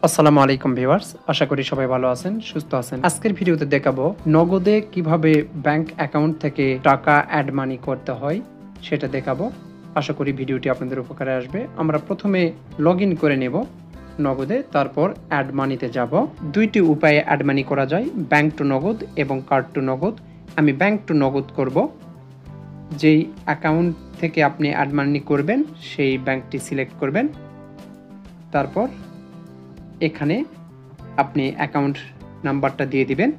আসসালামু আলাইকুম ভিউয়ার্স, আশা করি সবাই ভালো আছেন, সুস্থ আছেন। আজকের ভিডিওতে দেখাবো নগদে কিভাবে ব্যাংক অ্যাকাউন্ট থেকে টাকা অ্যাড মানি করতে হয় সেটা দেখাবো। আশা করি ভিডিওটি আপনাদের উপকারে আসবে। আমরা প্রথমে লগ ইন করে নেব নগদে, তারপর অ্যাড মানিতে যাব। দুইটি উপায়ে অ্যাড মানি করা যায়, ব্যাংক টু নগদ এবং কার্ড টু নগদ। আমি ব্যাংক টু নগদ করব। যেই অ্যাকাউন্ট থেকে আপনি অ্যাড মানি করবেন সেই ব্যাংকটি সিলেক্ট করবেন। তারপর এখানে আপনি অ্যাকাউন্ট নাম্বারটা দিয়ে দিবেন।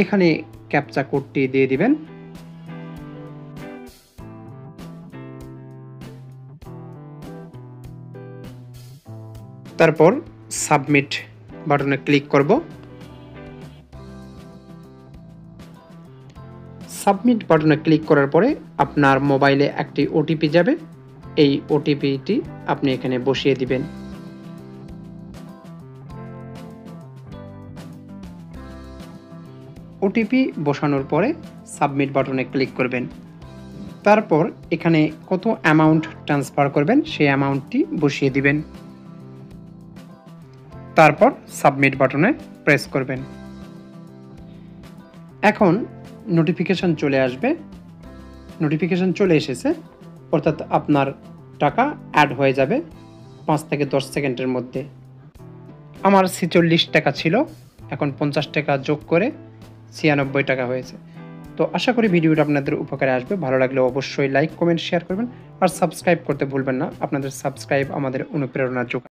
এখানে ক্যাপচা কোডটি দিয়ে দিবেন। তারপর সাবমিট বাটনে ক্লিক করব। সাবমিট বাটনে ক্লিক করার পরে আপনার মোবাইলে একটি ওটিপি যাবে। এই ওটিপিটি আপনি এখানে বসিয়ে দিবেন। ওটিপি বসানোর পরে সাবমিট বাটনে ক্লিক করবেন। তারপর এখানে কত অ্যামাউন্ট ট্রান্সফার করবেন সেই অ্যামাউন্টটি বসিয়ে দিবেন। তারপর সাবমিট বাটনে প্রেস করবেন। এখন নোটিফিকেশন চলে আসবে। নোটিফিকেশন চলে এসেছে, অর্থাৎ আপনার টাকা অ্যাড হয়ে যাবে 5 থেকে 10 সেকেন্ডের মধ্যে। আমার 46 টাকা ছিল, এখন 50 টাকা যোগ করে 96 টাকা হয়েছে। তো আশা করি ভিডিওটা আপনাদের উপকারে আসবে। ভালো লাগলে অবশ্যই লাইক, কমেন্ট, শেয়ার করবেন আর সাবস্ক্রাইব করতে ভুলবেন না। আপনাদের সাবস্ক্রাইব আমাদের অনুপ্রেরণা যোগায়।